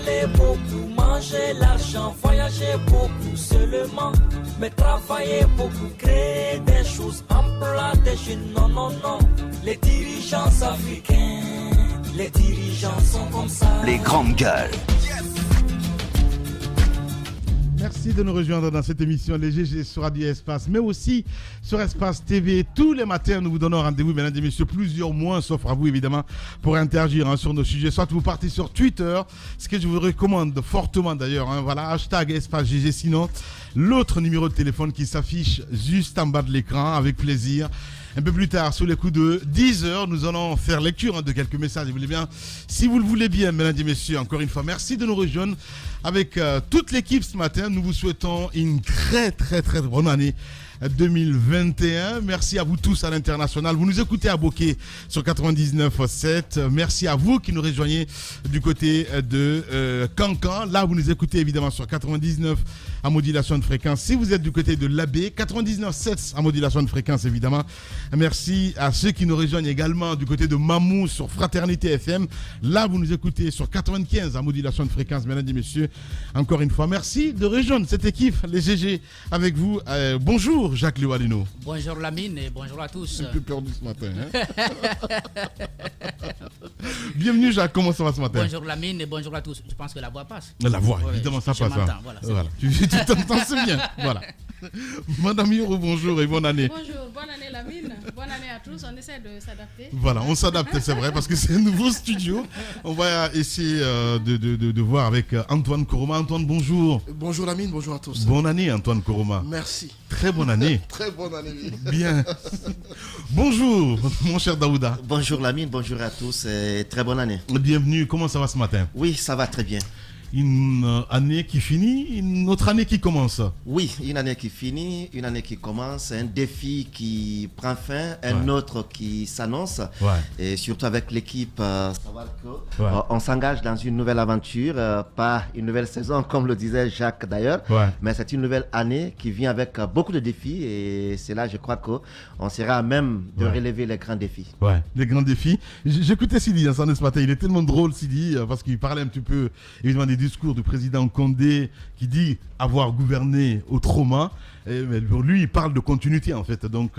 parler beaucoup, manger l'argent, voyager beaucoup seulement, mais travailler beaucoup, créer des choses, emploi des jeunes, non, non, non. Les dirigeants africains, les dirigeants sont comme ça. Les grandes gueules. Merci de nous rejoindre dans cette émission Les GG sur Radio Espace, mais aussi sur Espace TV. Tous les matins, nous vous donnons rendez-vous, mesdames et messieurs, plusieurs mois, sauf à vous évidemment, pour interagir sur nos sujets. Soit vous partez sur Twitter, ce que je vous recommande fortement d'ailleurs. Voilà, hashtag Espace GG. Sinon, l'autre numéro de téléphone qui s'affiche juste en bas de l'écran, avec plaisir. Un peu plus tard, sous les coups de 10h, nous allons faire lecture de quelques messages. Si vous le voulez bien, mesdames et messieurs, encore une fois, merci de nous rejoindre avec toute l'équipe ce matin. Nous vous souhaitons une très, très, très bonne année 2021. Merci à vous tous à l'international. Vous nous écoutez à Bokeh sur 99.7. Merci à vous qui nous rejoignez du côté de Cancan. Là, vous nous écoutez évidemment sur 99 en modulation de fréquence. Si vous êtes du côté de l'Abbé, 99.7 en modulation de fréquence évidemment. Merci à ceux qui nous rejoignent également du côté de Mamou sur Fraternité FM. Là, vous nous écoutez sur 95 en modulation de fréquence, mesdames et messieurs. Encore une fois, merci de rejoindre cette équipe, les GG, avec vous. Bonjour. Jacques Léoalino. Bonjour Lamine et bonjour à tous. Un peu perdu ce matin. Bienvenue Jacques, comment ça va ce matin? Bonjour Lamine et bonjour à tous. Je pense que la voix passe. La voix, évidemment, ça passe. Voilà. Tu t'entends, c'est bien. Voilà. Madame Yoro, bonjour et bonne année. Bonjour, bonne année Lamine, bonne année à tous, on essaie de s'adapter. Voilà, on s'adapte, c'est vrai, parce que c'est un nouveau studio. On va essayer de voir avec Antoine Koroma. Antoine, bonjour. Bonjour Lamine, bonjour à tous. Bonne année Antoine Koroma. Merci. Très bonne année. Très bonne année. Bien. Bonjour mon cher Daouda. Bonjour Lamine, bonjour à tous et très bonne année. Bienvenue, comment ça va ce matin? Oui, ça va très bien. Une année qui finit, une autre année qui commence. Oui, une année qui finit, une année qui commence, un défi qui prend fin, un autre qui s'annonce. Et surtout avec l'équipe, savoir qu'on s'engage dans une nouvelle aventure, pas une nouvelle saison comme le disait Jacques d'ailleurs, mais c'est une nouvelle année qui vient avec beaucoup de défis et c'est là je crois qu'on sera à même de relever les grands défis. Ouais, les grands défis. J'écoutais Sidi ce matin, il est tellement drôle Sidi parce qu'il parlait un petit peu évidemment des discours du président Condé qui dit avoir gouverné autrement. Mais pour lui, il parle de continuité en fait. Donc,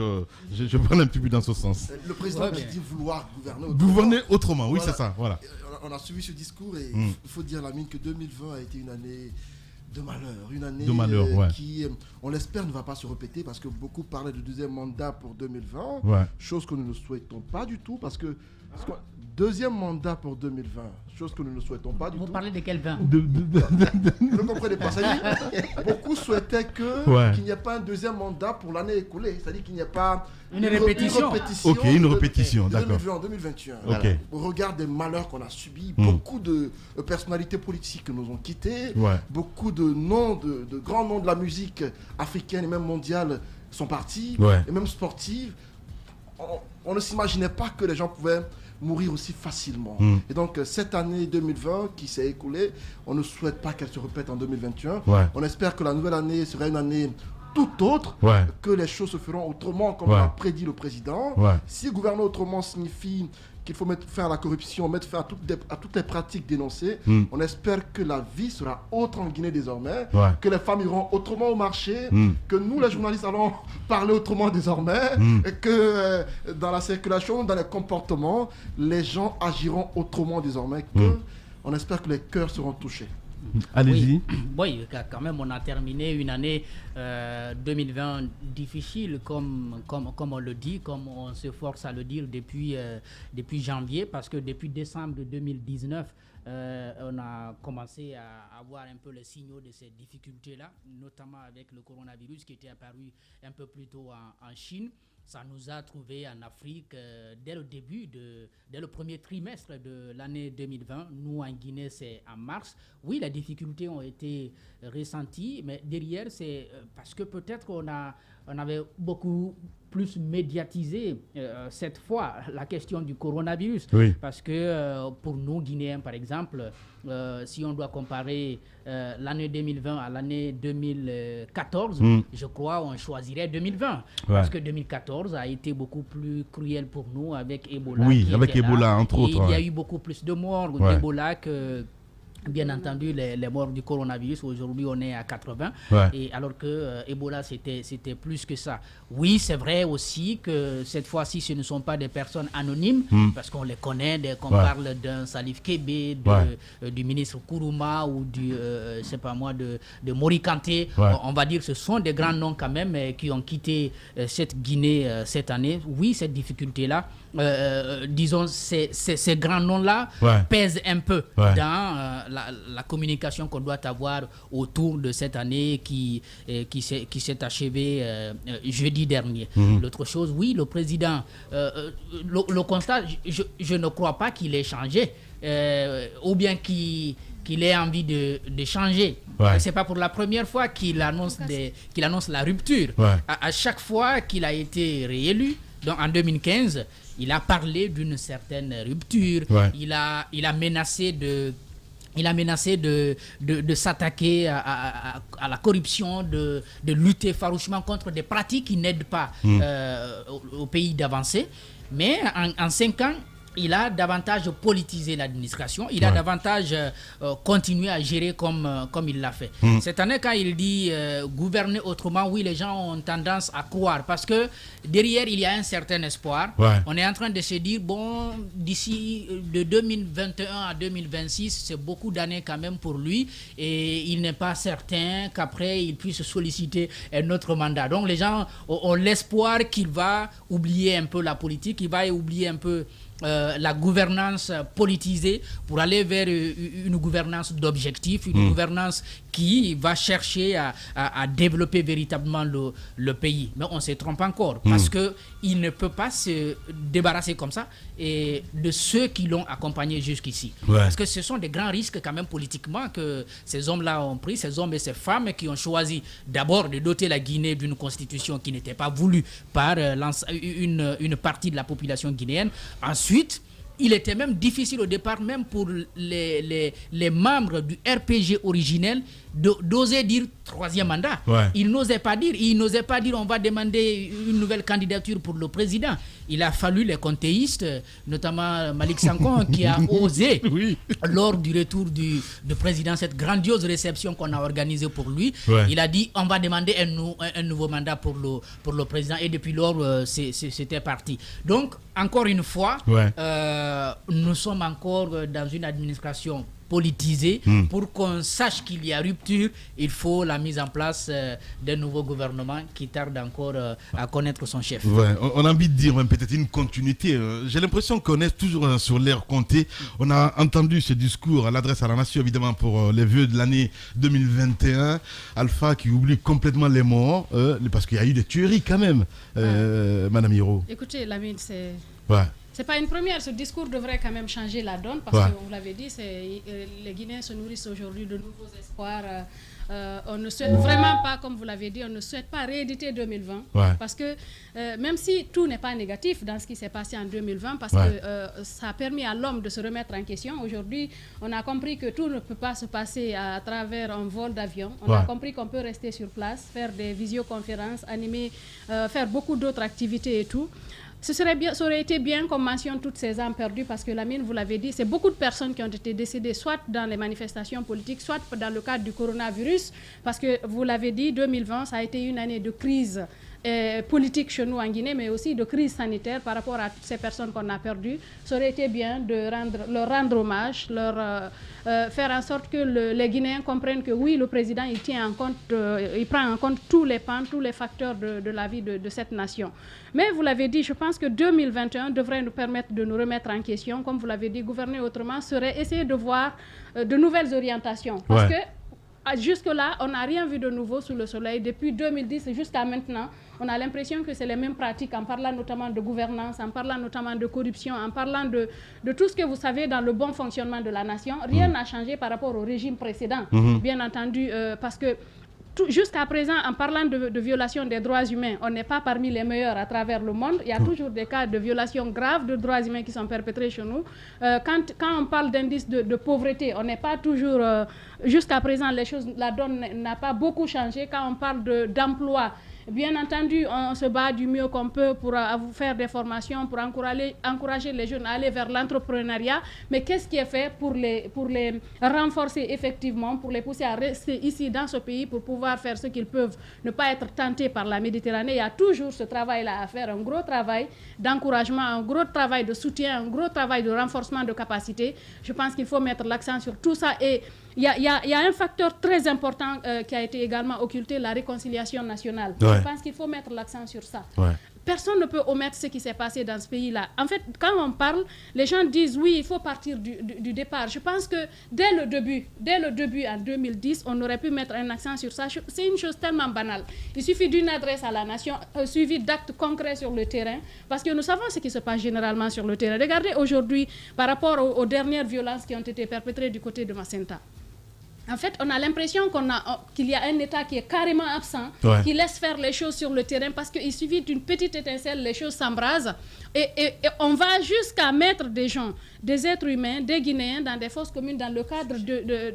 je parle un petit peu dans ce sens. Le président qui dit vouloir gouverner autrement. Gouverner autrement, oui, c'est ça. Voilà. On a suivi ce discours et il faut dire, Lamine, que 2020 a été une année de malheur. Une année qui, on l'espère, ne va pas se répéter parce que beaucoup parlaient de deuxième mandat pour 2020. Chose que nous ne souhaitons pas du tout parce que deuxième mandat pour 2020, chose que nous ne souhaitons pas du tout. Vous parlez de quel vin? Vous ne comprenez pas. Beaucoup souhaitaient qu'il n'y ait pas un deuxième mandat pour l'année écoulée. C'est-à-dire qu'il n'y ait pas une répétition. Ok, une répétition, d'accord. 2020 en 2021. Okay. Au regard des malheurs qu'on a subis, beaucoup de personnalités politiques nous ont quittés, beaucoup de noms, de grands noms de la musique africaine et même mondiale sont partis, et même sportives. On ne s'imaginait pas que les gens pouvaient mourir aussi facilement. Et donc cette année 2020 qui s'est écoulée, on ne souhaite pas qu'elle se répète en 2021. On espère que la nouvelle année sera une année tout autre, que les choses se feront autrement comme l'a prédit le président. Si gouverner autrement signifie qu'il faut mettre fin à la corruption, mettre fin à toutes les pratiques dénoncées, on espère que la vie sera autre en Guinée désormais, que les femmes iront autrement au marché, que nous les journalistes allons parler autrement désormais, et que dans la circulation, dans les comportements, les gens agiront autrement désormais, on espère que les cœurs seront touchés. Allez-y. Oui, quand même, on a terminé une année 2020 difficile, comme on le dit, comme on se force à le dire depuis janvier, parce que depuis décembre 2019, on a commencé à avoir un peu les signaux de ces difficultés-là, notamment avec le coronavirus qui était apparu un peu plus tôt en Chine. Ça nous a trouvés en Afrique dès le début, dès le premier trimestre de l'année 2020. Nous, en Guinée, c'est en mars. Oui, les difficultés ont été ressenties, mais derrière, c'est parce que peut-être on avait beaucoup plus médiatisé cette fois la question du coronavirus. Parce que pour nous, Guinéens, par exemple, si on doit comparer l'année 2020 à l'année 2014, je crois on choisirait 2020. Parce que 2014 a été beaucoup plus cruel pour nous avec Ebola. Oui, avec Ebola, entre autres. Il y a eu beaucoup plus de morts d'Ebola bien entendu les morts du coronavirus. Aujourd'hui on est à 80 et alors que Ebola c'était plus que ça. Oui, c'est vrai aussi que cette fois-ci ce ne sont pas des personnes anonymes parce qu'on les connaît, dès qu'on parle d'un Salif Kébé, du ministre Kourouma ou du c'est pas moi de Mori Kanté, on va dire que ce sont des grands noms quand même qui ont quitté cette Guinée cette année. Oui, cette difficulté là, disons ces grands noms là pèsent un peu dans la communication qu'on doit avoir autour de cette année qui s'est achevée jeudi dernier. L'autre chose, oui, le président, le constat, je ne crois pas qu'il ait changé ou bien qu'il ait envie de changer. C'est pas pour la première fois qu'il annonce la rupture. À chaque fois qu'il a été réélu, donc en 2015, il a parlé d'une certaine rupture. Il a menacé de s'attaquer à la corruption, de lutter farouchement contre des pratiques qui n'aident pas au pays d'avancer. Mais en 5 ans, il a davantage politisé l'administration, il a davantage continué à gérer comme il l'a fait. Cette année, quand il dit gouverner autrement, oui, les gens ont tendance à croire parce que derrière, il y a un certain espoir. On est en train de se dire, bon, d'ici de 2021 à 2026, c'est beaucoup d'années quand même pour lui et il n'est pas certain qu'après, il puisse solliciter un autre mandat. Donc, les gens ont l'espoir qu'il va oublier un peu la politique, qu'il va oublier un peu la gouvernance politisée pour aller vers une gouvernance d'objectifs, une gouvernance qui va chercher à développer véritablement le pays. Mais on se trompe encore parce qu'il ne peut pas se débarrasser comme ça et de ceux qui l'ont accompagné jusqu'ici. Parce que ce sont des grands risques quand même politiquement que ces hommes-là ont pris, ces hommes et ces femmes qui ont choisi d'abord de doter la Guinée d'une constitution qui n'était pas voulue par une partie de la population guinéenne. Ensuite, il était même difficile au départ, même pour les membres du RPG originel, d'oser dire troisième mandat. Ils n'osaient pas dire on va demander une nouvelle candidature pour le président. Il a fallu les contéistes, notamment Malik Sankon, qui a osé, lors du retour du président, cette grandiose réception qu'on a organisée pour lui. Il a dit on va demander un nouveau mandat pour le président. Et depuis lors, c'était parti. Donc, encore une fois, nous sommes encore dans une administration politisée. Pour qu'on sache qu'il y a rupture, il faut la mise en place d'un nouveau gouvernement qui tarde encore à connaître son chef. On a envie de dire même peut-être une continuité. J'ai l'impression qu'on est toujours sur l'ère Conté. On a entendu ce discours à l'adresse à la nation, évidemment, pour les vœux de l'année 2021. Alpha qui oublie complètement les morts, parce qu'il y a eu des tueries quand même, Madame Hiro. Écoutez, Lamine, c'est pas une première. Ce discours devrait quand même changer la donne parce que, vous l'avez dit, les Guinéens se nourrissent aujourd'hui de nouveaux espoirs. On ne souhaite vraiment pas, comme vous l'avez dit, on ne souhaite pas rééditer 2020 parce que même si tout n'est pas négatif dans ce qui s'est passé en 2020 parce que ça a permis à l'homme de se remettre en question. Aujourd'hui, on a compris que tout ne peut pas se passer à travers un vol d'avion. On a compris qu'on peut rester sur place, faire des visioconférences, animer, faire beaucoup d'autres activités et tout. Ça aurait été bien qu'on mentionne toutes ces âmes perdues parce que Lamine, vous l'avez dit, c'est beaucoup de personnes qui ont été décédées soit dans les manifestations politiques, soit dans le cadre du coronavirus parce que vous l'avez dit, 2020, ça a été une année de crise politique chez nous en Guinée, mais aussi de crise sanitaire par rapport à toutes ces personnes qu'on a perdues. Ça aurait été bien de leur rendre hommage, faire en sorte que les Guinéens comprennent que oui, le président, il prend en compte tous les pans, tous les facteurs de la vie de cette nation. Mais vous l'avez dit, je pense que 2021 devrait nous permettre de nous remettre en question. Comme vous l'avez dit, gouverner autrement serait essayer de voir de nouvelles orientations. Parce que jusque-là, on n'a rien vu de nouveau sous le soleil. Depuis 2010 jusqu'à maintenant, on a l'impression que c'est les mêmes pratiques, en parlant notamment de gouvernance, en parlant notamment de corruption, en parlant de tout ce que vous savez dans le bon fonctionnement de la nation. Rien n'a changé par rapport au régime précédent, bien entendu, parce que jusqu'à présent, en parlant de violation des droits humains, on n'est pas parmi les meilleurs à travers le monde. Il y a toujours des cas de violations graves de droits humains qui sont perpétrés chez nous. Quand on parle d'indice de pauvreté, on n'est pas toujours... jusqu'à présent, la donne n'a pas beaucoup changé. Quand on parle d'emploi Bien entendu, on se bat du mieux qu'on peut pour faire des formations, pour encourager les jeunes à aller vers l'entrepreneuriat. Mais qu'est-ce qui est fait pour les renforcer effectivement, pour les pousser à rester ici dans ce pays pour pouvoir faire ce qu'ils peuvent, ne pas être tentés par la Méditerranée? Il y a toujours ce travail-là à faire, un gros travail d'encouragement, un gros travail de soutien, un gros travail de renforcement de capacité. Je pense qu'il faut mettre l'accent sur tout ça. Et il y a un facteur très important qui a été également occulté, la réconciliation nationale. Je pense qu'il faut mettre l'accent sur ça. Personne ne peut omettre ce qui s'est passé dans ce pays-là. En fait, quand on parle, les gens disent oui, il faut partir du départ. Je pense que dès le début en 2010, on aurait pu mettre un accent sur ça. C'est une chose tellement banale. Il suffit d'une adresse à la nation, suivie d'actes concrets sur le terrain, parce que nous savons ce qui se passe généralement sur le terrain. Regardez aujourd'hui, par rapport aux dernières violences qui ont été perpétrées du côté de Macenta. En fait, on a l'impression qu'il y a un État qui est carrément absent, qui laisse faire les choses sur le terrain parce qu'il suffit d'une petite étincelle, les choses s'embrasent et on va jusqu'à mettre des gens, des êtres humains, des Guinéens dans des fosses communes dans le cadre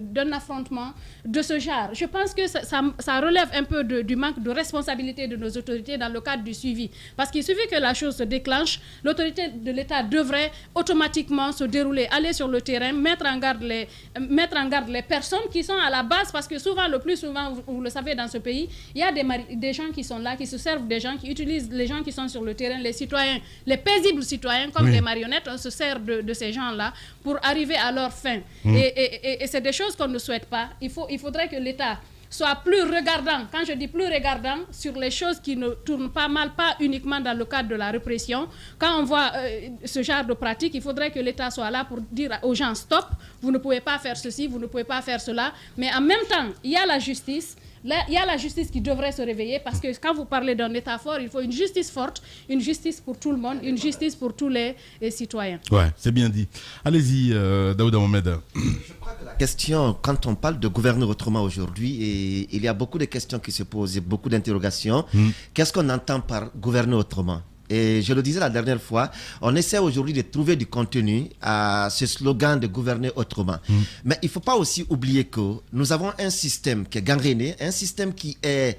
d'un affrontement de ce genre. Je pense que ça relève un peu du manque de responsabilité de nos autorités dans le cadre du suivi. Parce qu'il suffit que la chose se déclenche, l'autorité de l'État devrait automatiquement se dérouler, aller sur le terrain, mettre en garde les personnes qui sont à la base, parce que le plus souvent, vous le savez, dans ce pays, il y a des gens qui sont là, qui se servent des gens, qui utilisent les gens qui sont sur le terrain, les citoyens, les paisibles citoyens, comme des marionnettes. On se sert de ces gens-là pour arriver à leur fin. Et c'est des choses qu'on ne souhaite pas. Il faudrait que l'État soit plus regardant, quand je dis plus regardant, sur les choses qui ne tournent pas mal, pas uniquement dans le cadre de la répression. Quand on voit ce genre de pratique, il faudrait que l'État soit là pour dire aux gens stop, vous ne pouvez pas faire ceci, vous ne pouvez pas faire cela. Mais en même temps, il y a la justice. Là, il y a la justice qui devrait se réveiller, parce que quand vous parlez d'un État fort, il faut une justice forte, une justice pour tout le monde, une justice pour tous les citoyens. Ouais, c'est bien dit. Allez-y, Daouda Mohamed. Je crois que la question, quand on parle de gouverner autrement aujourd'hui, et il y a beaucoup de questions qui se posent, beaucoup d'interrogations. Qu'est-ce qu'on entend par gouverner autrement? Et je le disais la dernière fois, on essaie aujourd'hui de trouver du contenu à ce slogan de gouverner autrement. Mais il ne faut pas aussi oublier que nous avons un système qui est gangréné, un système qui est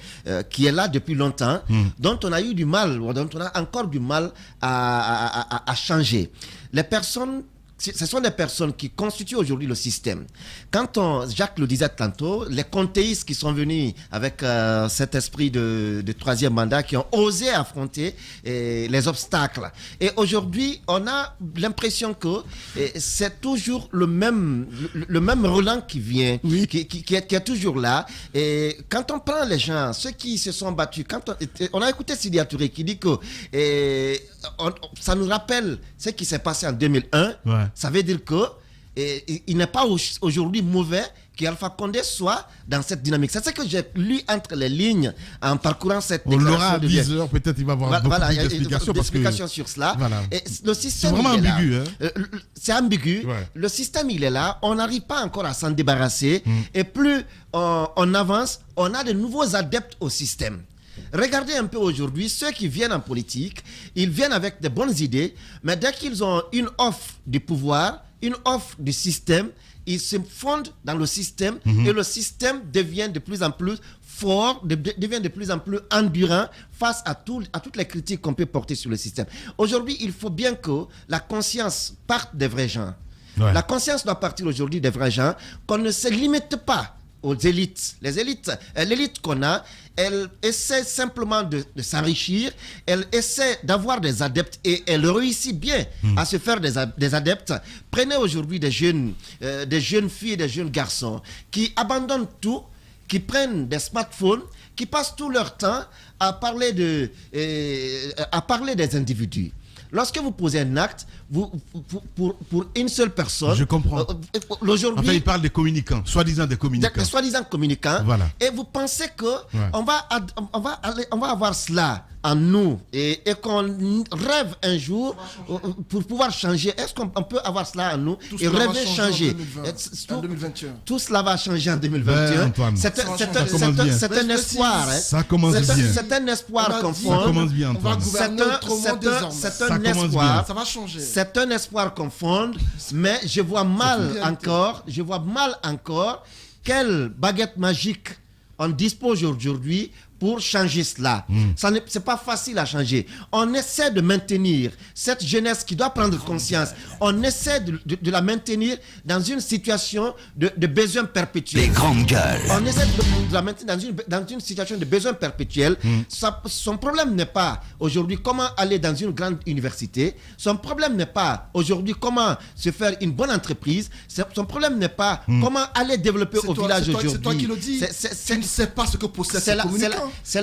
là depuis longtemps, dont on a eu du mal, dont on a encore du mal à changer. Les personnes... Ce sont les personnes qui constituent aujourd'hui le système. Quand Jacques le disait tantôt, les comtéistes qui sont venus avec cet esprit de troisième mandat, qui ont osé affronter les obstacles. Et aujourd'hui, on a l'impression que c'est toujours le même Roland qui vient, qui est toujours là. Et quand on prend les gens, ceux qui se sont battus, on a écouté Sidia Touré qui dit que ça nous rappelle ce qui s'est passé en 2001. Ça veut dire qu'il n'est pas aujourd'hui mauvais qu'Alpha Condé soit dans cette dynamique. C'est ce que j'ai lu entre les lignes en parcourant cette déclaration. On l'aura à 10 heures, peut-être il va y avoir beaucoup d'explications sur cela. Et le système, c'est vraiment ambigu. C'est ambigu. Le système, il est là. On n'arrive pas encore à s'en débarrasser. Et plus on avance, on a de nouveaux adeptes au système. Regardez un peu aujourd'hui, ceux qui viennent en politique, ils viennent avec de bonnes idées, mais dès qu'ils ont une offre du pouvoir, une offre du système, ils se fondent dans le système et le système devient de plus en plus fort, devient de plus en plus endurant face à toutes les critiques qu'on peut porter sur le système. Aujourd'hui, il faut bien que la conscience parte des vrais gens. La conscience doit partir aujourd'hui des vrais gens, qu'on ne se limite pas aux élites. L'élite qu'on a, elle essaie simplement de s'enrichir, elle essaie d'avoir des adeptes et elle réussit bien à se faire des adeptes. Prenez aujourd'hui des jeunes filles et des jeunes garçons qui abandonnent tout, qui prennent des smartphones, qui passent tout leur temps à parler des individus. Lorsque vous posez un acte, pour une seule personne... Je comprends. Aujourd'hui, enfin, il parle des communicants, soi-disant des communicants. Soi-disant communicants. Voilà. Et vous pensez qu'on va avoir cela en nous et qu'on rêve un jour pour pouvoir changer. Est-ce qu'on peut avoir cela en nous et rêver changer en 2021. Tout cela va changer en 2021. C'est un espoir. Ça commence bien. C'est un espoir qu'on fonde. Ça commence bien, Antoine. C'est un espoir. Ça va changer. C'est un espoir qu'on fonde, mais je vois mal encore quelle baguette magique on dispose aujourd'hui pour changer cela. C'est pas facile à changer. On essaie de maintenir cette jeunesse qui doit prendre conscience. On essaie de la maintenir dans une situation de besoin perpétuel. Les grandes gueules. On essaie de la maintenir dans une situation de besoin perpétuel. Son problème n'est pas aujourd'hui comment aller dans une grande université. Son problème n'est pas aujourd'hui comment se faire une bonne entreprise. Son problème n'est pas comment aller développer au village aujourd'hui. C'est toi qui le dis. Tu ne sais pas ce que possède ces communicants. C'est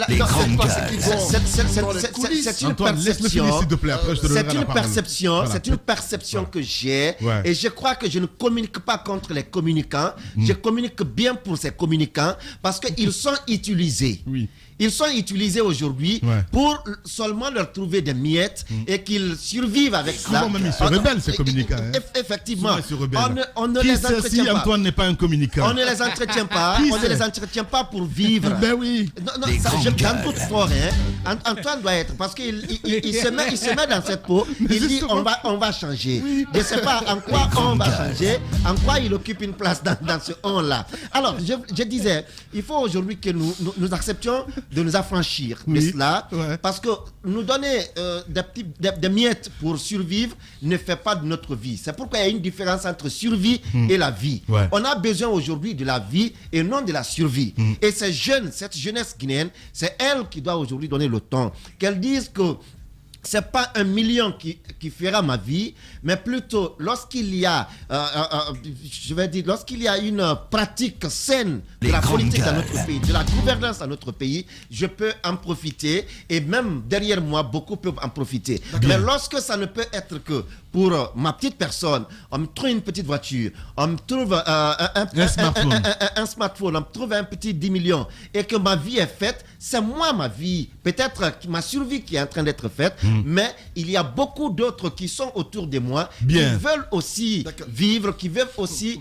une perception que j'ai et je crois que je ne communique pas contre les communicants. Je communique bien pour ces communicants parce qu'ils sont utilisés. Ils sont utilisés aujourd'hui pour seulement leur trouver des miettes et qu'ils survivent avec ça. Même ils se rebellent, ces communicants. Effectivement. On ne les entretient pas. Antoine n'est pas un communicant. On ne les entretient pas. On ne les entretient pas pour vivre. Ben oui. Non, j'en doute fort. Antoine doit être parce qu'il se met dans cette peau. Il dit on va changer. Je ne sais pas en quoi on va changer, en quoi il occupe une place dans ce on-là. Alors, je disais, il faut aujourd'hui que nous acceptions de nous affranchir de cela, parce que nous donner des miettes pour survivre ne fait pas de notre vie. C'est pourquoi il y a une différence entre survie et la vie. On a besoin aujourd'hui de la vie et non de la survie. Et ces jeunes, cette jeunesse guinéenne, c'est elle qui doit aujourd'hui donner le ton. Qu'elle dise que c'est pas 1 million qui fera ma vie, mais plutôt lorsqu'il y a, lorsqu'il y a une pratique saine de la politique dans notre pays, de la gouvernance dans notre pays, je peux en profiter et même derrière moi, beaucoup peuvent en profiter. Mais lorsque ça ne peut être que pour ma petite personne, on me trouve une petite voiture, on me trouve un smartphone, on me trouve un petit 10 millions et que ma vie est faite, c'est moi ma vie, peut-être ma survie qui est en train d'être faite, mais il y a beaucoup d'autres qui sont autour de moi qui veulent aussi vivre, qui veulent aussi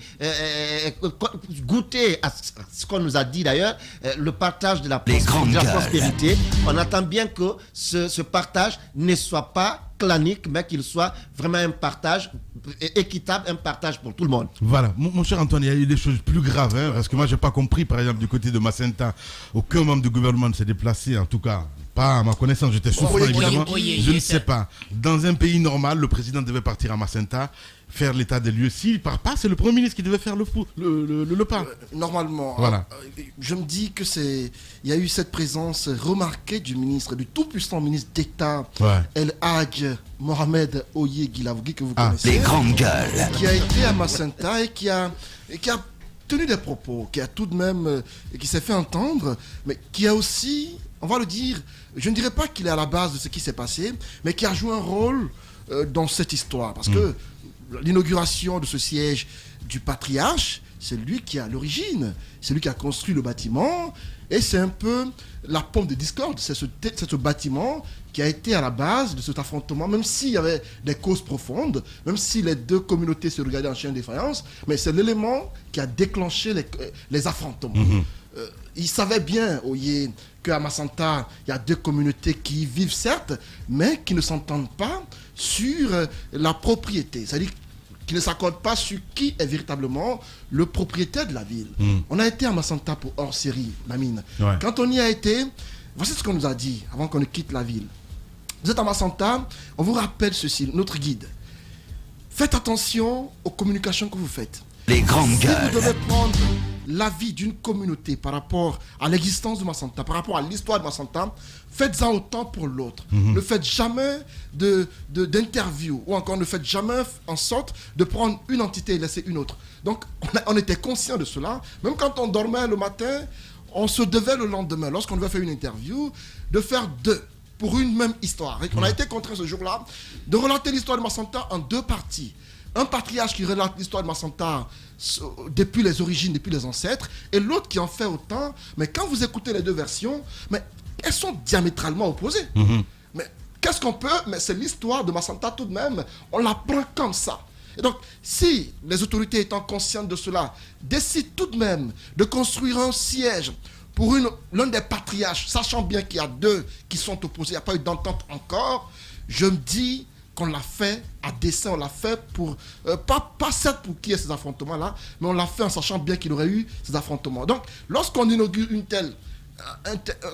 goûter à ce qu'on nous a dit d'ailleurs, le partage de la prospérité. On attend bien que ce partage ne soit pas clanique, mais qu'il soit vraiment un partage équitable, un partage pour tout le monde. Voilà, mon cher Antoine, il y a eu des choses plus graves, parce que moi, je n'ai pas compris, par exemple, du côté de Macenta, aucun membre du gouvernement ne s'est déplacé, en tout cas, pas à ma connaissance, j'étais souffrant, évidemment, je ne sais pas. Dans un pays normal, le président devait partir à Macenta, faire l'état des lieux. S'il ne part pas, c'est le Premier ministre qui devait faire le pas. Normalement, voilà. Je me dis que il y a eu cette présence remarquée du ministre, du tout-puissant ministre d'État, El Hadj Mohamed Oye Guilavogui, que vous connaissez. Les grandes gueules. Qui a été à Macenta et qui a tenu des propos, qui a tout de même, qui s'est fait entendre, mais qui a aussi, on va le dire, je ne dirais pas qu'il est à la base de ce qui s'est passé, mais qui a joué un rôle dans cette histoire. Parce que l'inauguration de ce siège du patriarche, c'est lui qui est à l'origine, c'est lui qui a construit le bâtiment, et c'est un peu la pomme de discorde, c'est ce bâtiment qui a été à la base de cet affrontement, même s'il y avait des causes profondes, même si les deux communautés se regardaient en chien de défaillance, mais c'est l'élément qui a déclenché les affrontements. Il savait bien, Oye, qu'à Macenta, il y a deux communautés qui vivent certes, mais qui ne s'entendent pas sur la propriété, c'est-à-dire qui ne s'accordent pas sur qui est véritablement le propriétaire de la ville. On a été à Macenta pour hors-série, Lamine. Quand on y a été, voici ce qu'on nous a dit avant qu'on ne quitte la ville. Vous êtes à Macenta, on vous rappelle ceci, notre guide. Faites attention aux communications que vous faites. Les grandes gueules. Si vous devez prendre l'avis d'une communauté par rapport à l'existence de Macenta, par rapport à l'histoire de Macenta, faites-en autant pour l'autre. Ne faites jamais d'interview ou encore ne faites jamais en sorte de prendre une entité et laisser une autre. Donc, on était conscient de cela. Même quand on dormait le matin, on se devait le lendemain, lorsqu'on devait faire une interview, de faire deux pour une même histoire. On a été contraint ce jour-là de relater l'histoire de Macenta en deux parties. Un patriarche qui relate l'histoire de Macenta depuis les origines, depuis les ancêtres, et l'autre qui en fait autant. Mais quand vous écoutez les deux versions, mais elles sont diamétralement opposées. Mais qu'est-ce qu'on peut? Mais c'est l'histoire de Macenta tout de même. On la prend comme ça. Et donc, si les autorités étant conscientes de cela, décident tout de même de construire un siège pour l'un des patriarches, sachant bien qu'il y a deux qui sont opposés, il n'y a pas eu d'entente encore, je me dis qu'on l'a fait à dessein, on l'a fait pour, pas certes pour qu'il y ait ces affrontements-là, mais on l'a fait en sachant bien qu'il y aurait eu ces affrontements. Donc, lorsqu'on inaugure une telle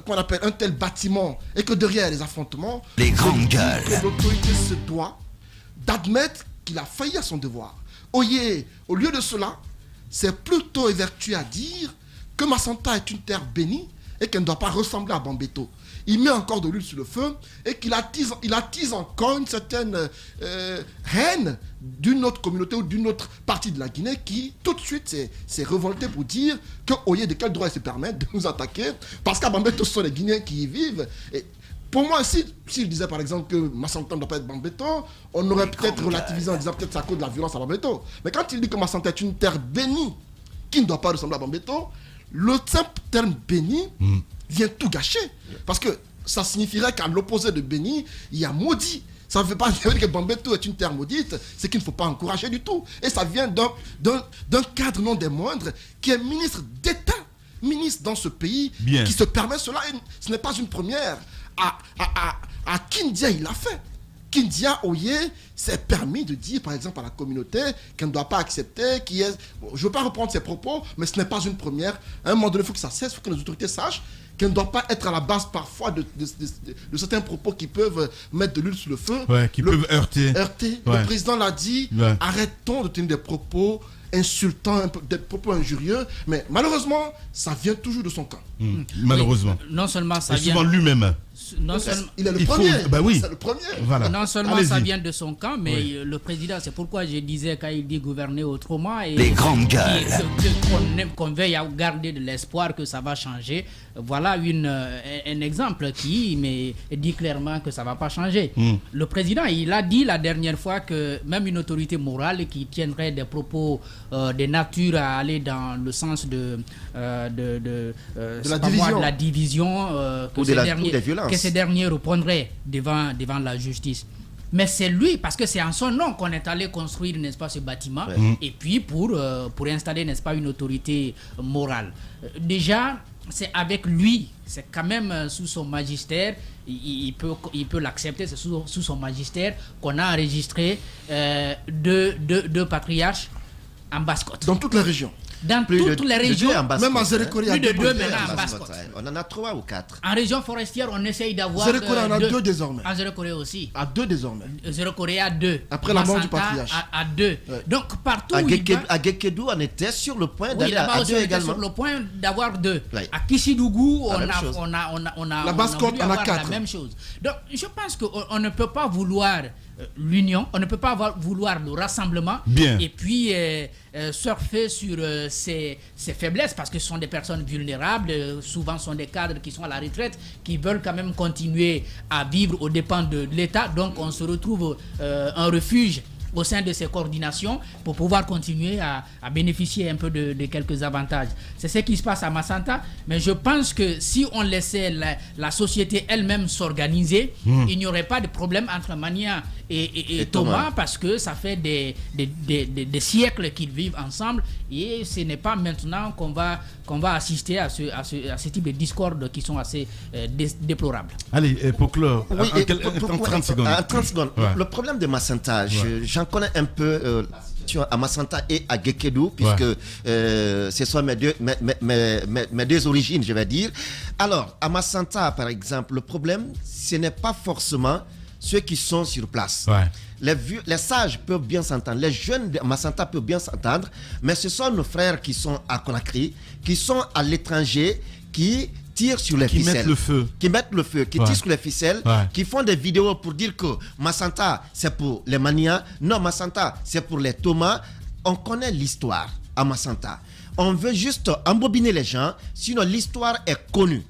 qu'on appelle un tel bâtiment et que derrière les affrontements, les grandes gueules. L'autorité se doit d'admettre qu'il a failli à son devoir. Au lieu de cela, c'est plutôt évertué à dire que Massanta est une terre bénie et qu'elle ne doit pas ressembler à Bambeto. Il met encore de l'huile sur le feu et qu'il attise encore une certaine haine d'une autre communauté ou d'une autre partie de la Guinée qui tout de suite s'est révoltée pour dire que Oye, de quel droit il se permet de nous attaquer parce qu'à Bambeto ce sont les Guinéens qui y vivent. Et pour moi, s'il disait par exemple que Massanta ne doit pas être Bambeto, on aurait peut-être relativisé en disant peut-être c'est à cause de la violence à Bambeto. Mais quand il dit que Massanta est une terre bénie qui ne doit pas ressembler à Bambeto, le simple terme béni vient tout gâcher. Parce que ça signifierait qu'à l'opposé de béni, il y a maudit. Ça ne veut pas dire que Bambeto est une terre maudite, c'est qu'il ne faut pas encourager du tout. Et ça vient d'un cadre non des moindres qui est ministre d'État, ministre dans ce pays, qui se permet cela. Et ce n'est pas une première. À Kindia, il l'a fait. Kindia Oye s'est permis de dire, par exemple, à la communauté qu'elle ne doit pas accepter, je ne veux pas reprendre ses propos, mais ce n'est pas une première. À un moment donné, il faut que ça cesse, il faut que les autorités sachent qu'elle ne doit pas être à la base parfois de certains propos qui peuvent mettre de l'huile sur le feu. Qui peuvent heurter. Le président l'a dit, arrêtons de tenir des propos insultants, des propos injurieux, mais malheureusement, ça vient toujours de son camp. Malheureusement. Oui, non seulement ça vient... souvent lui-même. Il est le premier. C'est le premier. Voilà. Non seulement ça vient de son camp, mais le président, c'est pourquoi je disais quand il dit gouverner autrement et les grandes gueules. Qu'on veuille garder de l'espoir que ça va changer. Voilà un exemple qui dit clairement que ça ne va pas changer. Le président, il a dit la dernière fois que même une autorité morale qui tiendrait des propos de nature à aller dans le sens de la division, que ces derniers répondraient devant la justice. Mais c'est lui, parce que c'est en son nom qu'on est allé construire, n'est-ce pas, ce bâtiment, et puis pour installer, n'est-ce pas, une autorité morale. Déjà, c'est avec lui, c'est quand même sous son magistère, il peut l'accepter, c'est sous son magistère qu'on a enregistré deux patriarches en Basse-Côte. Dans toute la région. Dans toutes les régions, même en Zérékoré, plus de 2 maintenant en Basse-Côte. On en a 3 ou 4. En région forestière, on essaye d'avoir. Zérékoré en a 2 désormais. En Zérékoré aussi. À 2 désormais. Zérékoré à 2. Après la mort du patriarche. À 2. Ouais. Donc partout. À Gekedou, on était sur le point d'aller à 2 également. Sur le point d'avoir 2. Ouais. À Kishidougou, on a la Basse-Côte, on a 4. La même chose. Donc je pense qu'on ne peut pas vouloir l'union, on ne peut pas vouloir le rassemblement et puis surfer sur ces faiblesses parce que ce sont des personnes vulnérables, souvent sont des cadres qui sont à la retraite, qui veulent quand même continuer à vivre aux dépens de l'État. Donc on se retrouve un refuge au sein de ces coordinations pour pouvoir continuer à bénéficier un peu de quelques avantages. C'est ce qui se passe à Massanta, mais je pense que si on laissait la société elle-même s'organiser, il n'y aurait pas de problème entre Mania et Thomas parce que ça fait des siècles qu'ils vivent ensemble et ce n'est pas maintenant qu'on va assister à ce type de discordes qui sont assez déplorables. Allez, pour clore, en 30 secondes. En 30 secondes. Ouais. Le problème de Massanta, j'en connais un peu la situation à Massanta et à Gekedou, puisque ce sont mes deux origines, je vais dire. Alors, à Massanta, par exemple, le problème, ce n'est pas forcément ceux qui sont sur place. Les sages peuvent bien s'entendre, les jeunes de Massanta peuvent bien s'entendre, mais ce sont nos frères qui sont à Conakry, qui sont à l'étranger, qui tirent sur les ficelles. Qui mettent le feu, qui tirent sur les ficelles, qui font des vidéos pour dire que Massanta, c'est pour les Manias, non, Massanta, c'est pour les Thomas. On connaît l'histoire à Massanta. On veut juste embobiner les gens, sinon l'histoire est connue.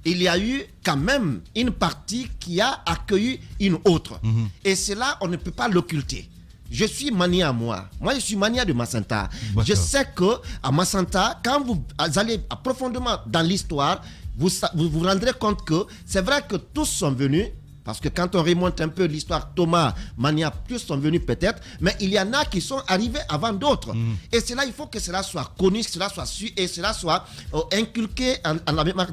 Il y a eu quand même une partie qui a accueilli une autre. Et cela, on ne peut pas l'occulter. Je suis mania moi. Moi, je suis mania de Massanta. Je sais qu'à Massanta, quand vous allez profondément dans l'histoire, vous vous rendrez compte que c'est vrai que tous sont venus Parce que quand on remonte un peu l'histoire, Thomas, Mania, plus sont venus peut-être, mais il y en a qui sont arrivés avant d'autres. Et cela, il faut que cela soit connu, que cela soit su et cela soit inculqué en la mémoire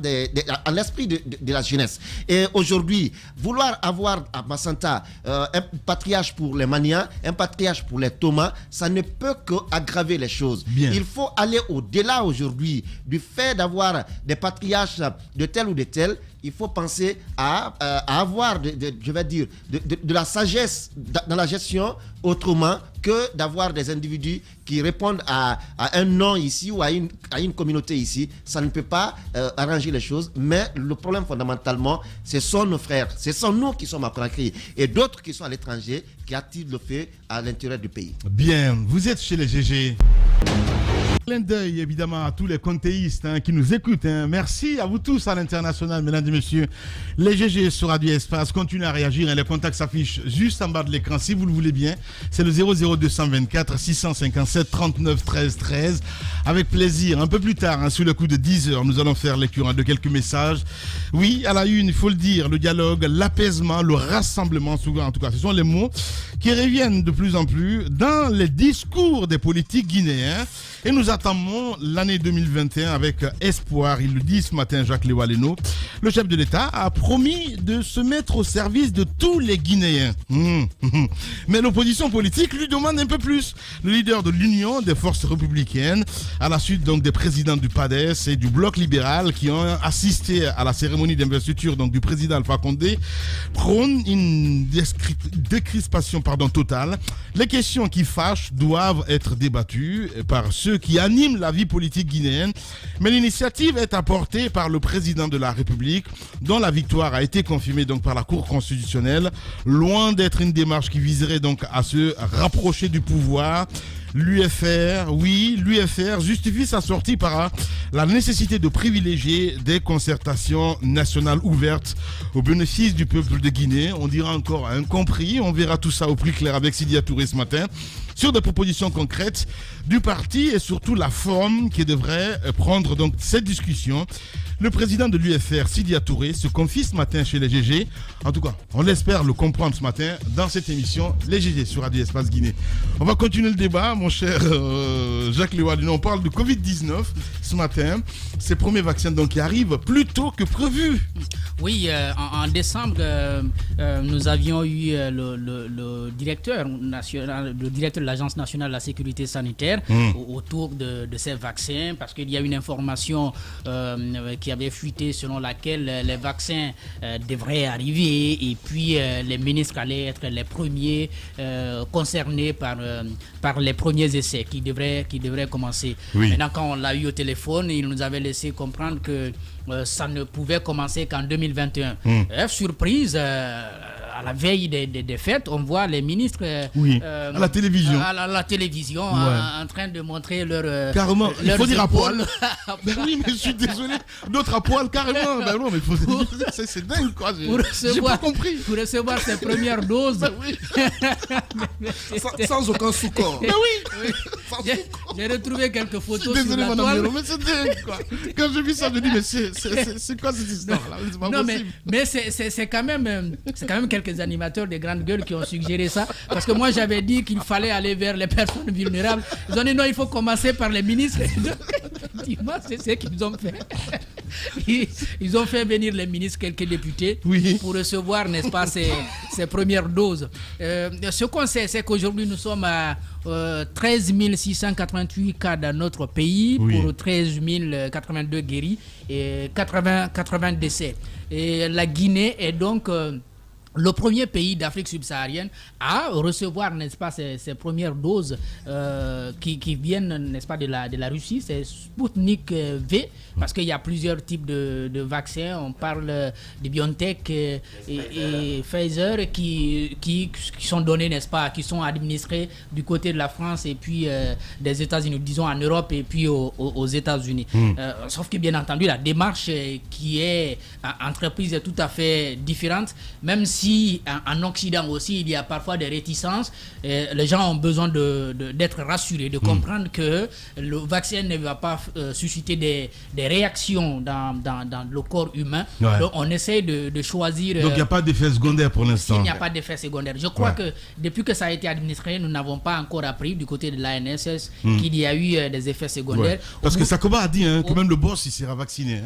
en l'esprit de la jeunesse. Et aujourd'hui, vouloir avoir à Massanta un patriarche pour les Manias, un patriarche pour les Thomas, ça ne peut qu'aggraver les choses. Bien. Il faut aller au-delà aujourd'hui du fait d'avoir des patriarches de tel ou de tel. Il faut penser à avoir, je vais dire, de la sagesse dans la gestion autrement que d'avoir des individus qui répondent à un nom ici ou à une communauté ici. Ça ne peut pas arranger les choses, mais le problème fondamentalement, ce sont nos frères, ce sont nous qui sommes à Conakry et d'autres qui sont à l'étranger qui attirent le feu à l'intérieur du pays. Bien, vous êtes chez les GG. Clin d'œil évidemment à tous les contéistes qui nous écoutent. Merci à vous tous à l'international, mesdames et messieurs. Les GG sur Radio Espace continuent à réagir. Les contacts s'affichent juste en bas de l'écran si vous le voulez bien. C'est le 00224 657 39 13 13. Avec plaisir, un peu plus tard, sous le coup de 10h, nous allons faire lecture de quelques messages. Oui, à la une, il faut le dire, le dialogue, l'apaisement, le rassemblement, souvent en tout cas, ce sont les mots qui reviennent de plus en plus dans les discours des politiques guinéens. Et nous attendons l'année 2021 avec espoir. Il le dit ce matin, Jacques Lewaleno. Le chef de l'État a promis de se mettre au service de tous les Guinéens. Mais l'opposition politique lui demande un peu plus. Le leader de l'Union des forces républicaines, à la suite donc des présidents du PADES et du Bloc libéral qui ont assisté à la cérémonie d'investiture donc du président Alpha Condé, prône une décrispation totale. Les questions qui fâchent doivent être débattues par ceux qui animent la vie politique guinéenne, mais l'initiative est apportée par le président de la République, dont la victoire a été confirmée donc par la Cour constitutionnelle, loin d'être une démarche qui viserait donc à se rapprocher du pouvoir. L'UFR justifie sa sortie par la nécessité de privilégier des concertations nationales ouvertes au bénéfice du peuple de Guinée. On dira encore incompris, on verra tout ça au plus clair avec Sidia Touré ce matin, sur des propositions concrètes du parti et surtout la forme qui devrait prendre donc cette discussion. Le président de l'UFR, Sidia Touré, se confie ce matin chez les GG. En tout cas, on l'espère le comprendre ce matin dans cette émission, les GG sur Radio Espace Guinée. On va continuer le débat, mon cher Jacques Lewaleno. On parle de Covid-19 ce matin. Ces premiers vaccins donc qui arrivent plus tôt que prévu. Oui, en décembre, nous avions eu le directeur de l'Agence nationale de la sécurité sanitaire autour de ces vaccins, parce qu'il y a une information qui avait fuité selon laquelle les vaccins devraient arriver et puis les ministres allaient être les premiers concernés par les premiers essais qui devraient commencer. Oui. Maintenant, quand on l'a eu au téléphone, il nous avait laissé comprendre que ça ne pouvait commencer qu'en 2021. Surprise, à la veille des fêtes, on voit les ministres à la télévision, en train de montrer leur carrément, il faut dire à poil. Ben oui, mais je suis désolé, d'autres à poil carrément. Ben non, mais c'est dingue quoi. J'ai pas compris. Pour recevoir ses premières doses. Ben oui. sans aucun sous-corps. Ben oui. J'ai retrouvé quelques photos. Désolé, madame, mais c'est dingue quoi. Quand j'ai vu ça, je me dis mais c'est quoi cette histoire là? C'est pas possible. Mais c'est quand même quelques animateurs de grandes gueules qui ont suggéré ça, parce que moi j'avais dit qu'il fallait aller vers les personnes vulnérables. Ils ont dit non, il faut commencer par les ministres. Effectivement, c'est ce qu'ils ont fait. Ils ont fait venir les ministres, quelques députés, pour recevoir, n'est-ce pas, ces premières doses. Ce qu'on sait, c'est qu'aujourd'hui nous sommes à 13 688 cas dans notre pays, pour 13 082 guéris et 80 décès. Et la Guinée est donc le premier pays d'Afrique subsaharienne à recevoir, n'est-ce pas, ces premières doses qui viennent, n'est-ce pas, de la Russie. C'est Sputnik V, parce qu'il y a plusieurs types de vaccins. On parle de BioNTech et Pfizer qui sont donnés, n'est-ce pas, qui sont administrés du côté de la France et puis des États-Unis, disons en Europe et puis aux États-Unis. Sauf que, bien entendu, la démarche qui est entreprise est tout à fait différente, même si si en Occident aussi il y a parfois des réticences, les gens ont besoin d'être rassurés, de comprendre que le vaccin ne va pas susciter des réactions dans le corps humain. Donc on essaie de choisir. Donc il n'y a pas d'effet secondaire pour l'instant. Il n'y a pas d'effet secondaire. Je crois que depuis que ça a été administré, nous n'avons pas encore appris du côté de l'ANSS qu'il y a eu des effets secondaires. Parce que Sakoba a dit que même le boss il sera vacciné.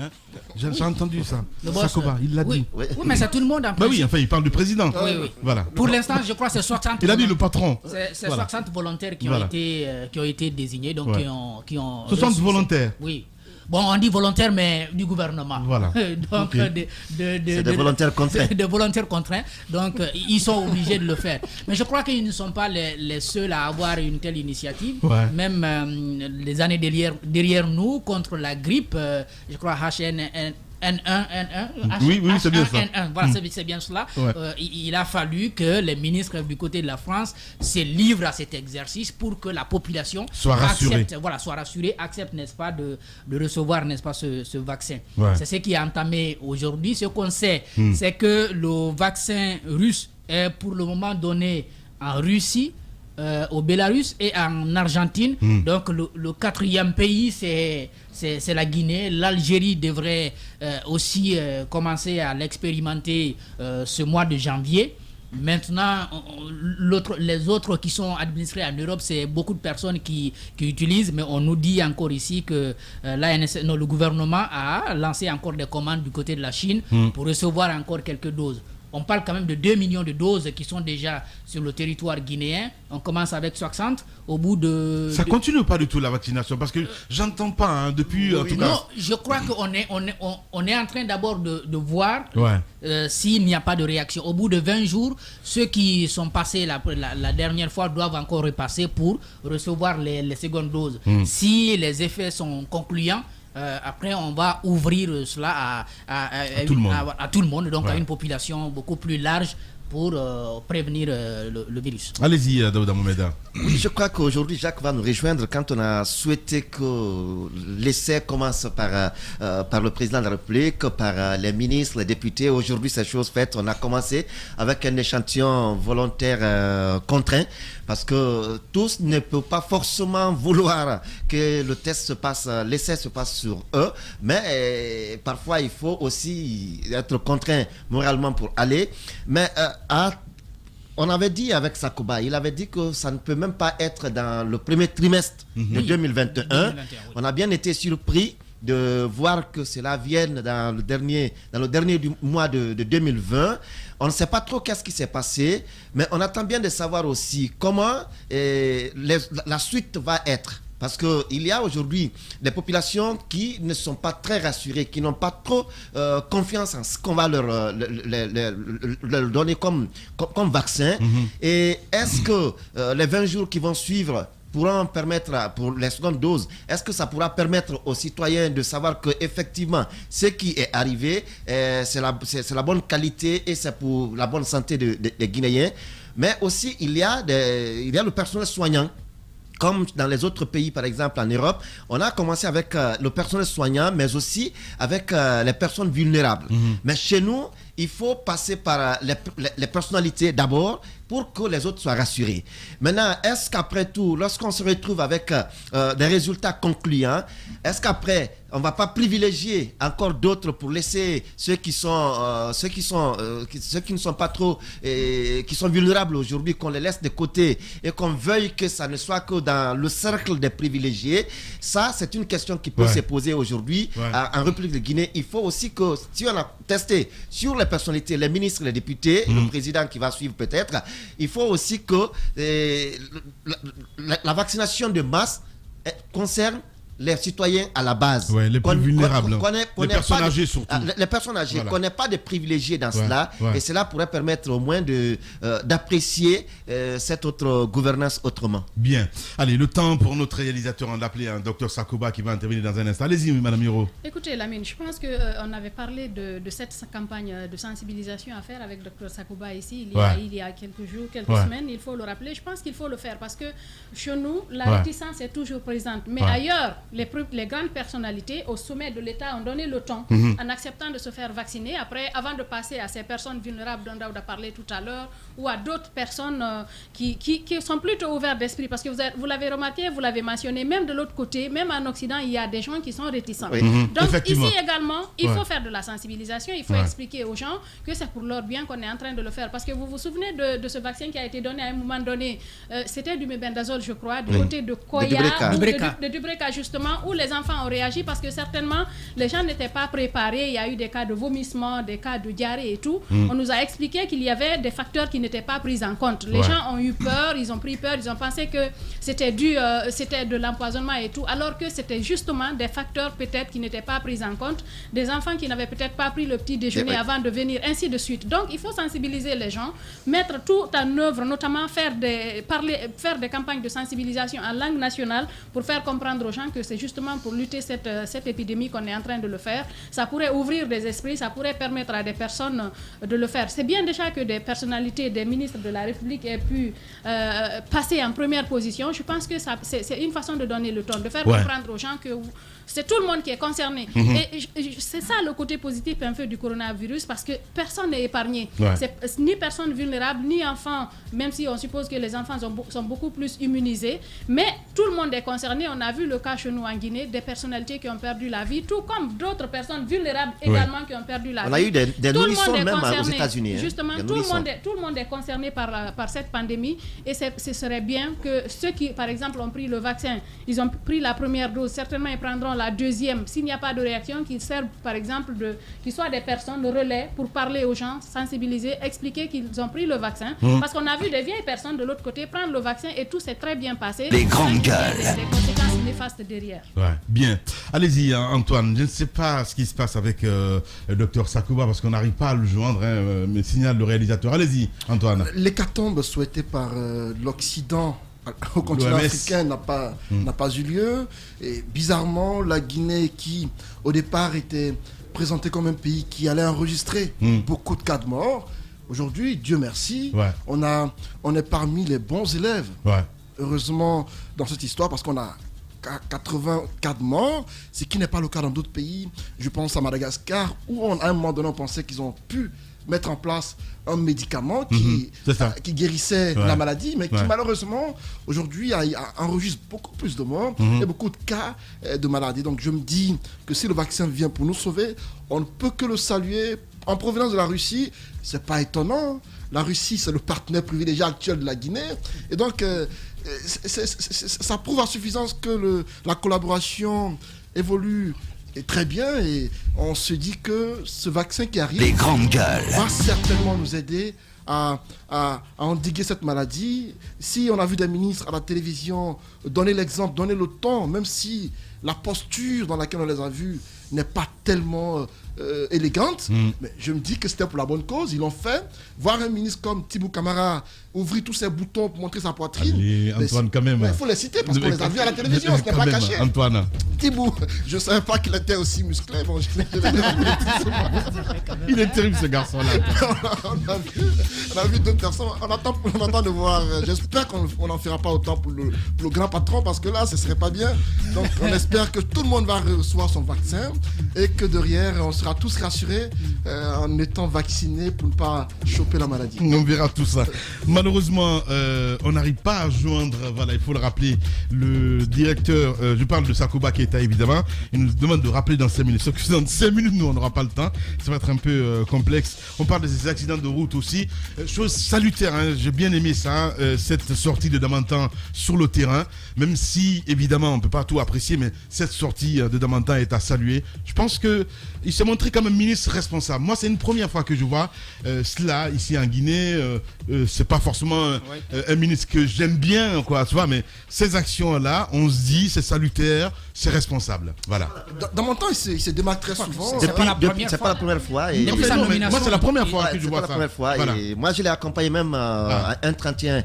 J'ai entendu ça. Sakoba, il l'a dit. Oui, mais c'est tout le monde en principe. Oui, enfin il parle du président. Oui. Voilà. Pour l'instant, je crois que c'est 60. Il a dit le patron. C'est 60 volontaires qui ont été désignés, donc qui ont 60 volontaires. Oui. Bon, on dit volontaires, mais du gouvernement. Voilà. Donc, c'est des volontaires contraints. Des volontaires contraints. Donc, ils sont obligés de le faire. Mais je crois qu'ils ne sont pas les seuls à avoir une telle initiative. Même les années derrière nous, contre la grippe, je crois N1, oui, c'est bien ça. Voilà, c'est bien cela. Il a fallu que les ministres du côté de la France se livrent à cet exercice pour que la population soit rassurée, accepte, n'est-ce pas, de recevoir, n'est-ce pas, ce vaccin. C'est ce qui est entamé aujourd'hui. Ce qu'on sait, c'est que le vaccin russe est pour le moment donné en Russie, au Bélarus et en Argentine. Donc le quatrième pays, c'est la Guinée. L'Algérie devrait aussi commencer à l'expérimenter ce mois de janvier. Maintenant, les autres qui sont administrés en Europe, c'est beaucoup de personnes qui utilisent, mais on nous dit encore ici que le gouvernement a lancé encore des commandes du côté de la Chine pour recevoir encore quelques doses. On parle quand même de 2 millions de doses qui sont déjà sur le territoire guinéen. On commence avec 60. Au bout de... Ça continue pas du tout la vaccination? Parce que j'entends pas depuis... en tout cas... Non, je crois qu'on est en train d'abord de voir s'il n'y a pas de réaction. Au bout de 20 jours, ceux qui sont passés la dernière fois doivent encore repasser pour recevoir les secondes doses. Si les effets sont concluants, après, on va ouvrir cela à tout le monde, donc à une population beaucoup plus large pour prévenir le virus. Allez-y, Daouda Moumeda. Oui, je crois qu'aujourd'hui, Jacques va nous rejoindre quand on a souhaité que l'essai commence par le président de la République, par les ministres, les députés. Aujourd'hui, c'est chose faite. On a commencé avec un échantillon volontaire contraint, parce que tous ne peuvent pas forcément vouloir que le test se passe, l'essai se passe sur eux, mais parfois il faut aussi être contraint moralement pour aller. Mais on avait dit avec Sakoba, il avait dit que ça ne peut même pas être dans le premier trimestre de 2021. On a bien été surpris de voir que cela vienne dans le dernier du mois de 2020. On ne sait pas trop qu'est-ce qui s'est passé, mais on attend bien de savoir aussi comment la suite va être. Parce qu'il y a aujourd'hui des populations qui ne sont pas très rassurées, qui n'ont pas trop confiance en ce qu'on va leur donner comme vaccin. Et est-ce que les 20 jours qui vont suivre pourront permettre, pour les secondes doses, est-ce que ça pourra permettre aux citoyens de savoir que effectivement ce qui est arrivé, c'est la bonne qualité et c'est pour la bonne santé des Guinéens. Mais aussi il y a le personnel soignant. Comme dans les autres pays, par exemple en Europe, on a commencé avec le personnel soignant, mais aussi avec les personnes vulnérables. Mais chez nous, il faut passer par les personnalités d'abord pour que les autres soient rassurés. Maintenant, est-ce qu'après tout, lorsqu'on se retrouve avec des résultats concluants, est-ce qu'après, on ne va pas privilégier encore d'autres pour laisser ceux qui ne sont pas trop, qui sont vulnérables aujourd'hui, qu'on les laisse de côté et qu'on veuille que ça ne soit que dans le cercle des privilégiés? Ça, c'est une question qui peut se poser aujourd'hui en République de Guinée. Il faut aussi que, si on a testé sur les personnalités, les ministres, les députés, le président qui va suivre peut-être, il faut aussi que la vaccination de masse concerne les citoyens à la base. Les plus vulnérables. Les personnes âgées surtout. Les personnes âgées. Qu'on n'ait pas de privilégiés dans cela. Et cela pourrait permettre au moins d'apprécier cette autre gouvernance autrement. Bien. Allez, le temps pour notre réalisateur, on l'appelait Dr Sakoba qui va intervenir dans un instant. Allez-y, Madame Miro. Écoutez, Lamine, je pense qu'on avait parlé de cette campagne de sensibilisation à faire avec Dr Sakoba ici il y a quelques jours, quelques semaines. Il faut le rappeler. Je pense qu'il faut le faire parce que chez nous, la réticence est toujours présente. Mais ailleurs, les grandes personnalités au sommet de l'État ont donné le ton en acceptant de se faire vacciner. Après, avant de passer à ces personnes vulnérables dont Daoud a parlé tout à l'heure, ou à d'autres personnes qui sont plutôt ouvertes d'esprit, parce que vous l'avez remarqué, vous l'avez mentionné, même de l'autre côté, même en Occident, il y a des gens qui sont réticents. Donc ici également, il faut faire de la sensibilisation, il faut expliquer aux gens que c'est pour leur bien qu'on est en train de le faire. Parce que vous vous souvenez de ce vaccin qui a été donné à un moment donné, c'était du mébendazole, je crois, du côté de Koya, de Dubreka justement, où les enfants ont réagi parce que certainement les gens n'étaient pas préparés. Il y a eu des cas de vomissement, des cas de diarrhée et tout. On nous a expliqué qu'il y avait des facteurs qui n'étaient pas pris en compte. Les gens ont eu peur, ils ont pris peur, ils ont pensé que c'était c'était de l'empoisonnement et tout, alors que c'était justement des facteurs peut-être qui n'étaient pas pris en compte, des enfants qui n'avaient peut-être pas pris le petit déjeuner avant de venir, ainsi de suite. Donc il faut sensibiliser les gens, mettre tout en œuvre, notamment faire des campagnes de sensibilisation en langue nationale pour faire comprendre aux gens que c'est justement pour lutter cette épidémie qu'on est en train de le faire. Ça pourrait ouvrir des esprits, ça pourrait permettre à des personnes de le faire. C'est bien déjà que des personnalités, des ministres de la République aient pu passer en première position. Je pense que c'est une façon de donner le ton, de faire comprendre aux gens que c'est tout le monde qui est concerné. Et c'est ça le côté positif un peu du coronavirus, parce que personne n'est épargné. C'est ni personne vulnérable, ni enfant, même si on suppose que les enfants sont beaucoup plus immunisés. Mais tout le monde est concerné. On a vu le cas chez nous en Guinée, des personnalités qui ont perdu la vie, tout comme d'autres personnes vulnérables également qui ont perdu la vie. On a eu des nourrissons même aux États-Unis. Justement, tout le monde est concerné par cette pandémie. Et ce serait bien que ceux qui, par exemple, ont pris le vaccin, ils ont pris la première dose, certainement ils prendront la deuxième. S'il n'y a pas de réaction, qu'ils servent, par exemple, qu'ils soient des personnes de relais pour parler aux gens, sensibiliser, expliquer qu'ils ont pris le vaccin. Parce qu'on a vu des vieilles personnes de l'autre côté prendre le vaccin et tout s'est très bien passé. Les grandes gueules. Des conséquences néfastes derrière. Bien. Allez-y, Antoine. Je ne sais pas ce qui se passe avec le docteur Sakouba parce qu'on n'arrive pas à le joindre, me signale le réalisateur. Allez-y, Antoine. L'hécatombe souhaitée par l'Occident au continent africain n'a pas eu lieu. Et bizarrement, la Guinée, qui au départ était présentée comme un pays qui allait enregistrer beaucoup de cas de mort, aujourd'hui, Dieu merci, on est parmi les bons élèves. Heureusement, dans cette histoire, parce qu'on a 80 cas de mort, ce qui n'est pas le cas dans d'autres pays. Je pense à Madagascar, où à un moment donné, on pensait qu'ils ont pu mettre en place un médicament qui guérissait la maladie, mais qui malheureusement aujourd'hui enregistre beaucoup plus de morts et beaucoup de cas de maladie. Donc je me dis que si le vaccin vient pour nous sauver, on ne peut que le saluer. En provenance de la Russie, c'est pas étonnant. La Russie, c'est le partenaire privilégié actuel de la Guinée. Et donc, ça prouve à suffisance que la collaboration évolue très bien, et on se dit que ce vaccin qui arrive va certainement nous aider à endiguer cette maladie. Si on a vu des ministres à la télévision donner l'exemple, donner le ton, même si la posture dans laquelle on les a vus n'est pas tellement élégante, mais je me dis que c'était pour la bonne cause. Ils l'ont fait. Voir un ministre comme Thibou Camara ouvrir tous ses boutons pour montrer sa poitrine. Allez, Antoine, quand même. Il faut les citer parce qu'on les a vus à la télévision, ce n'est pas caché. Antoine. Thibou, je ne savais pas qu'il était aussi musclé. Bon, il est terrible, ce garçon-là. on a vu d'autres personnes. On attend de voir. J'espère qu'on n'en fera pas autant pour le grand patron, parce que là, ce ne serait pas bien. Donc, on espère que tout le monde va recevoir son vaccin et que derrière, on sera tous rassurés en étant vaccinés pour ne pas choper la maladie. On verra tout ça. Malheureusement, on n'arrive pas à joindre, voilà, il faut le rappeler, le directeur, je parle de Sakouba Keita évidemment, il nous demande de rappeler dans 5 minutes. Sauf que dans 5 minutes, nous, on n'aura pas le temps. Ça va être un peu complexe. On parle des accidents de route aussi. Chose salutaire, j'ai bien aimé ça, cette sortie de Damantan sur le terrain, même si, évidemment, on ne peut pas tout apprécier, mais cette sortie de Damantan est à saluer. Je pense qu'il s'est montré comme un ministre responsable. Moi, c'est une première fois que je vois cela ici en Guinée. C'est pas forcément un ministre que j'aime bien, quoi, tu vois, mais ces actions-là, on se dit, c'est salutaire, c'est responsable. Voilà. Dans mon temps, il se démarque très souvent. C'est pas la première fois. Et moi, c'est la première fois que je vois ça. Voilà. Et moi, je l'ai accompagné même un 31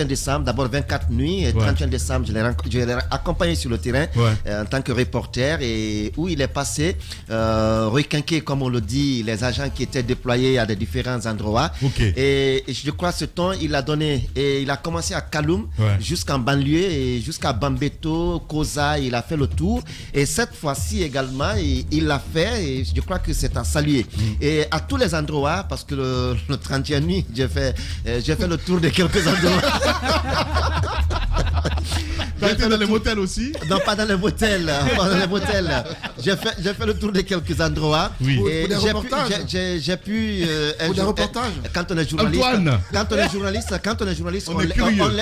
décembre, d'abord 24 nuits, et 31 décembre, je l'ai accompagné sur le terrain en tant que reporter, et où il est passé, requinqué, comme on le dit, les agents qui étaient déployés à des différents endroits. Et je crois ce temps, il l'a donné, et il a commencé à Kaloum jusqu'en banlieue, et jusqu'à Bambeto, Koza, il a fait le tour. Et cette fois-ci également, il l'a fait et je crois que c'est à saluer. Et à tous les endroits, parce que le 31 nuit, j'ai fait le tour de quelques endroits. Tu as été dans les motels aussi? Non, pas dans les motels. J'ai fait le tour de quelques endroits. Oui. Et des reportages. j'ai pu. Pour des reportages. Quand on est journaliste. Antoine. Quand on est journaliste,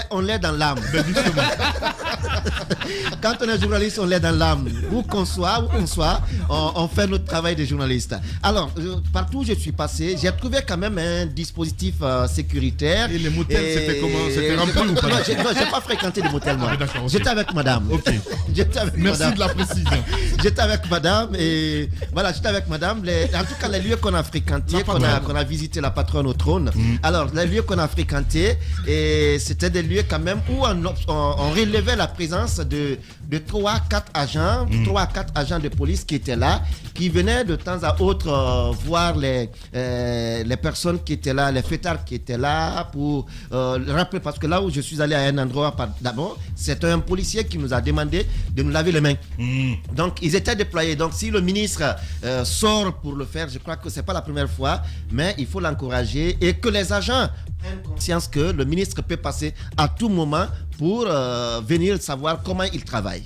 on l'est dans l'âme. Ben justement. Quand on est journaliste, on l'est dans l'âme. Où qu'on soit, on fait notre travail de journaliste. Alors, partout où je suis passé, j'ai trouvé quand même un dispositif sécuritaire. Et les motels, c'était comment? C'était rempli ou pas? Non, j'ai pas fréquenté les motels, moi. Ah, d'accord, okay. J'étais avec madame. Ok. Merci de la précision. J'étais avec madame et voilà, j'étais avec madame. En tout cas, les lieux qu'on a fréquentés, qu'on a visité la patronne au trône. Alors, les lieux qu'on a fréquentés, et c'était des lieux quand même où on relevait la présence de 3 à 4 agents, 3 à 4 agents de police qui étaient là, qui venaient de temps à autre voir les personnes qui étaient là, les fêtards qui étaient là pour rappeler, parce que là où je suis allé à un endroit, d'abord, c'est un policier qui nous a demandé de nous laver les mains. Donc, ils étaient déployés. Donc, si le ministre sort pour le faire, je crois que c'est pas la première fois, mais il faut l'encourager et que les agents prennent conscience que le ministre peut passer à tout moment pour venir savoir comment il travaille.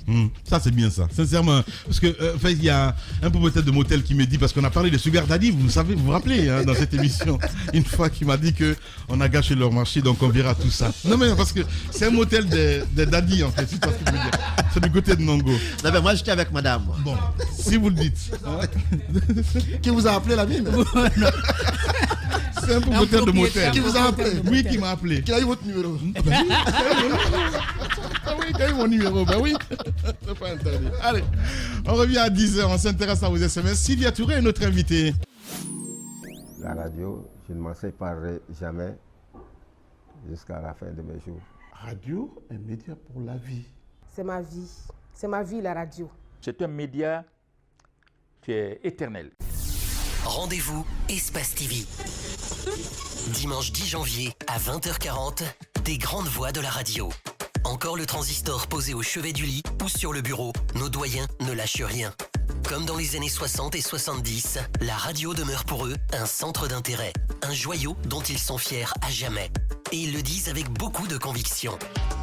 Ça, c'est bien ça, sincèrement. Parce que il y a un propriétaire de motel qui me dit, parce qu'on a parlé de Sugar Daddy, vous vous rappelez, hein, dans cette émission, une fois qu'il m'a dit qu'on a gâché leur marché, donc on verra tout ça. Non, mais parce que c'est un motel des daddy, en fait, c'est pas ce que je veux dire. C'est du côté de Nongo. Non, mais moi, j'étais avec madame. Bon, si vous le dites. Qui vous a appelé la mine? C'est un propriétaire de motel. Qui vous a appelé? Oui, qui m'a appelé. Qui a eu votre numéro? Ah oui, qui a eu mon numéro? Ben oui, c'est pas interdit. Allez, on revient à 10h, on s'intéresse à vos SMS. Sylvia Touré est notre invitée. La radio, je ne m'en séparerai jamais jusqu'à la fin de mes jours. Radio, un média pour la vie. C'est ma vie. C'est ma vie, la radio. C'est un média qui est éternel. Rendez-vous Espace TV. Dimanche 10 janvier à 20h40, des grandes voix de la radio. Encore le transistor posé au chevet du lit ou sur le bureau, nos doyens ne lâchent rien. Comme dans les années 60 et 70, la radio demeure pour eux un centre d'intérêt, un joyau dont ils sont fiers à jamais. Et ils le disent avec beaucoup de conviction.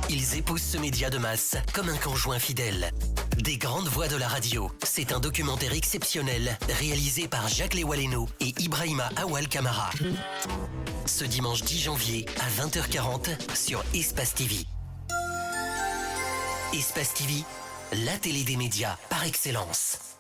Ils épousent ce média de masse comme un conjoint fidèle. Des grandes voix de la radio, c'est un documentaire exceptionnel réalisé par Jacques Lewaleno et Ibrahima Awal Kamara. Ce dimanche 10 janvier à 20h40 sur Espace TV. Espace TV, la télé des médias par excellence.